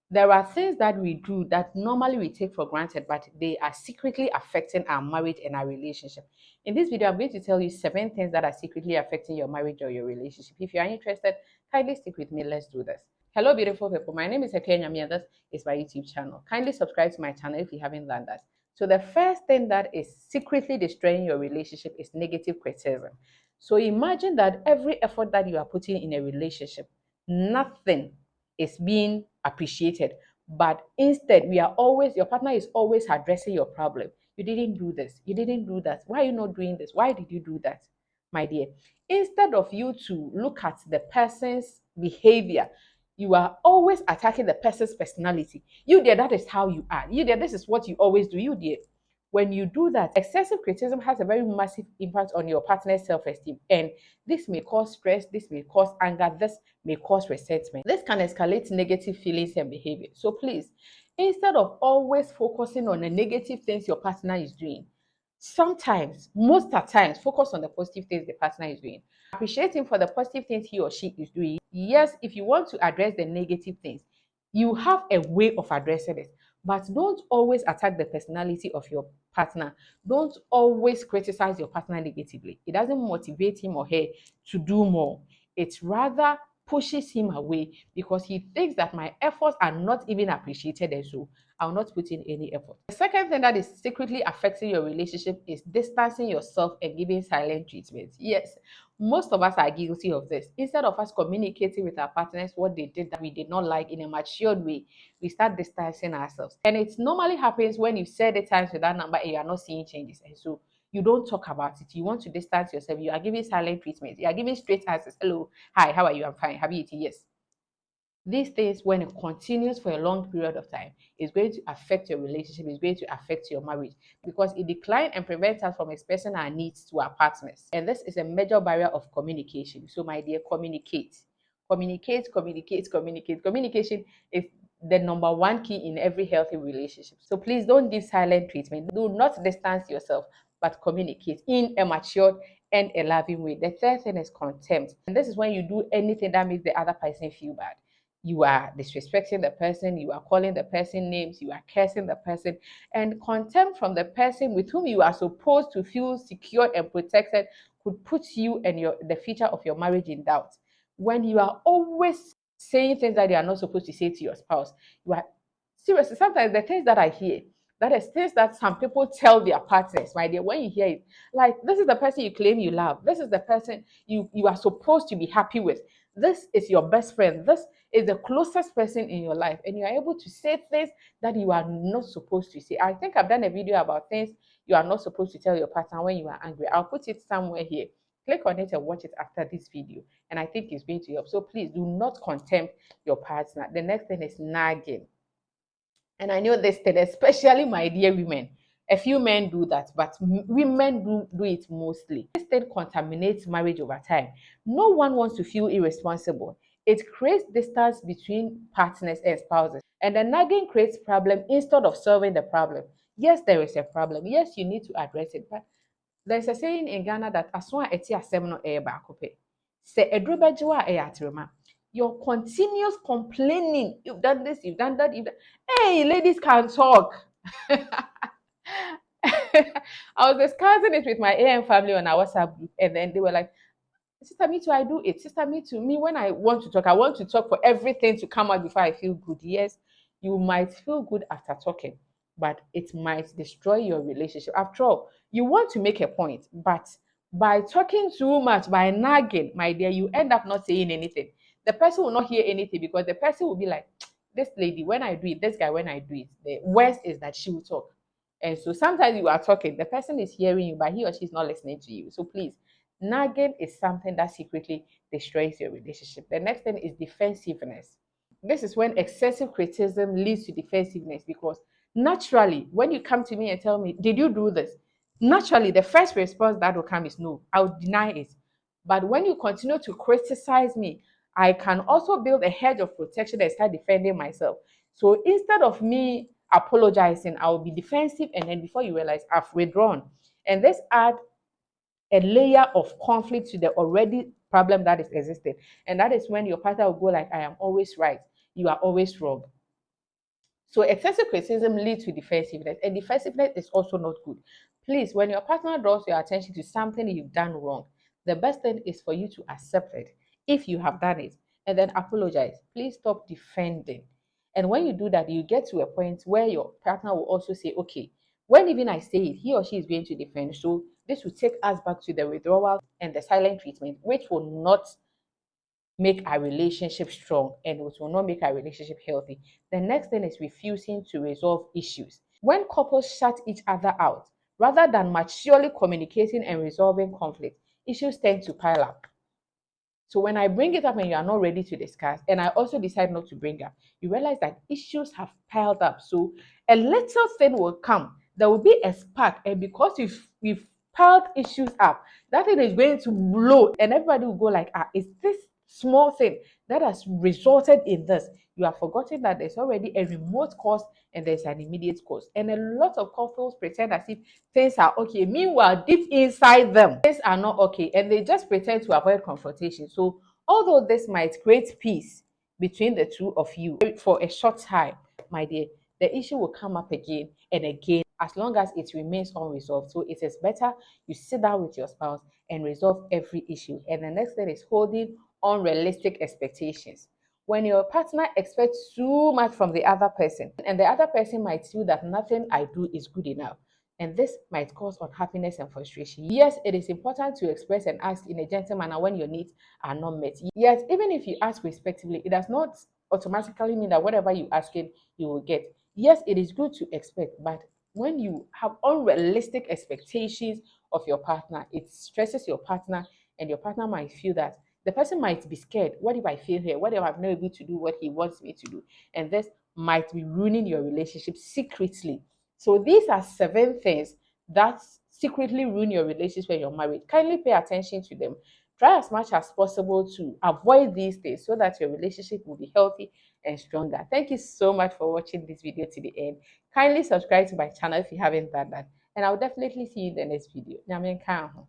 There are things that we do that normally we take for granted, but they are secretly affecting our marriage and our relationship. In this video, I'm going to tell you 7 things that are secretly affecting your marriage or your relationship. If you are interested, kindly stick with me. Let's do this. Hello, beautiful people. My name is Ekenya, and this is my YouTube channel. Kindly subscribe to my channel if you haven't done that. So the first thing that is secretly destroying your relationship is negative criticism. So imagine that every effort that you are putting in a relationship, nothing is being appreciated. But instead, your partner is always addressing your problem. You didn't do this. You didn't do that. Why are you not doing this? Why did you do that? My dear, instead of you to look at the person's behavior, you are always attacking the person's personality. You dear, that is how you are. You dear, this is what you always do. You dear, when you do that, excessive criticism has a very massive impact on your partner's self-esteem. And this may cause stress, this may cause anger, this may cause resentment. This can escalate negative feelings and behavior. So please, instead of always focusing on the negative things your partner is doing, sometimes, most of the times, focus on the positive things the partner is doing. Appreciate him for the positive things he or she is doing. Yes, if you want to address the negative things, you have a way of addressing it. But don't always attack the personality of your partner. Don't always criticize your partner negatively. It doesn't motivate him or her to do more. It rather pushes him away because he thinks that my efforts are not even appreciated, and so I'll not put in any effort. The second thing that is secretly affecting your relationship is distancing yourself and giving silent treatment. Yes, most of us are guilty of this. Instead of us communicating with our partners what they did that we did not like in a matured way, we start distancing ourselves. And it normally happens when you set the times with that number and you are not seeing changes. And so you don't talk about it. You want to distance yourself. You are giving silent treatment. You are giving straight answers. Hello, hi, how are you? I'm fine. Have you eaten? Yes. These things, when it continues for a long period of time, is going to affect your relationship, is going to affect your marriage because it declines and prevents us from expressing our needs to our partners. And this is a major barrier of communication. So, my dear, communicate. Communicate, communicate, communicate. Communication is the number one key in every healthy relationship. So please don't give silent treatment. Do not distance yourself, but communicate in a mature and a loving way. The third thing is contempt. And this is when you do anything that makes the other person feel bad. You are disrespecting the person, you are calling the person names, you are cursing the person, and contempt from the person with whom you are supposed to feel secure and protected could put you and the future of your marriage in doubt. When you are always saying things that you are not supposed to say to your spouse, you are seriously, sometimes the things that I hear, that is things that some people tell their partners, my dear, when you hear it, like this is the person you claim you love, this is the person you are supposed to be happy with, this is your best friend, this is the closest person in your life, and you are able to say things that you are not supposed to say. I think I've done a video about things you are not supposed to tell your partner when you are angry. I'll put it somewhere here. Click on it and watch it after this video, and I think it's going to help. So please do not contempt your partner. The next thing is nagging. And I know this thing, especially my dear women. A few men do that, but women do it mostly. This thing contaminates marriage over time. No one wants to feel irresponsible. It creates distance between partners and spouses. And the nagging creates problem instead of solving the problem. Yes, there is a problem. Yes, you need to address it. But there's a saying in Ghana that as one eti asem no e baako pe. Se eduro beje wa e atrema. Your continuous complaining, you've done this, you've done that, you've done. Hey, ladies can talk. I was discussing it with my AM family on our WhatsApp group, and then they were like, Sister, me too, I do it. Sister, me too. Me, when I want to talk for everything to come out before I feel good. Yes, you might feel good after talking, but it might destroy your relationship. After all, you want to make a point, but by talking too much, by nagging, my dear, you end up not saying anything. The person will not hear anything because the person will be like, this lady, when I do it, this guy, when I do it, the worst is that she will talk. And so sometimes you are talking, the person is hearing you, but he or she is not listening to you. So please, nagging is something that secretly destroys your relationship. The next thing is defensiveness. This is when excessive criticism leads to defensiveness because naturally, when you come to me and tell me, did you do this? Naturally, the first response that will come is no, I'll deny it. But when you continue to criticize me, I can also build a hedge of protection and start defending myself. So instead of me apologizing, I will be defensive, and then before you realize, I've withdrawn. And this adds a layer of conflict to the already problem that is existing. And that is when your partner will go like, I am always right. You are always wrong. So excessive criticism leads to defensiveness, and defensiveness is also not good. Please, when your partner draws your attention to something you've done wrong, the best thing is for you to accept it if you have done it, and then apologize. Please stop defending. And when you do that, you get to a point where your partner will also say, okay, when even I say it, he or she is going to defend. So this will take us back to the withdrawal and the silent treatment, which will not make our relationship strong and it will not make our relationship healthy. The next thing is refusing to resolve issues. When couples shut each other out, rather than maturely communicating and resolving conflict, issues tend to pile up. So when I bring it up and you are not ready to discuss, and I also decide not to bring up, you realize that issues have piled up. So a little thing will come. There will be a spark, and because you've piled issues up, that thing is going to blow, and everybody will go like, ah, is this small thing that has resulted in this? You have forgotten that there's already a remote cause and there's an immediate cause. And a lot of couples pretend as if things are okay. Meanwhile, deep inside them, things are not okay. And they just pretend to avoid confrontation. So, although this might create peace between the two of you for a short time, my dear, the issue will come up again and again as long as it remains unresolved. So, it is better you sit down with your spouse and resolve every issue. And the next thing is holding unrealistic expectations. When your partner expects too much from the other person, and the other person might feel that nothing I do is good enough, and this might cause unhappiness and frustration. Yes, it is important to express and ask in a gentle manner when your needs are not met. Yet, even if you ask respectively, it does not automatically mean that whatever you asking, you will get. Yes, it is good to expect, but when you have unrealistic expectations of your partner, it stresses your partner, and your partner might feel that the person might be scared. What if I fail here? What if I'm not able to do what he wants me to do? And this might be ruining your relationship secretly. So these are 7 things that secretly ruin your relationship when you're married. Kindly pay attention to them. Try as much as possible to avoid these things so that your relationship will be healthy and stronger. Thank you so much for watching this video to the end. Kindly subscribe to my channel if you haven't done that. And I'll definitely see you in the next video. Nyame nka ho.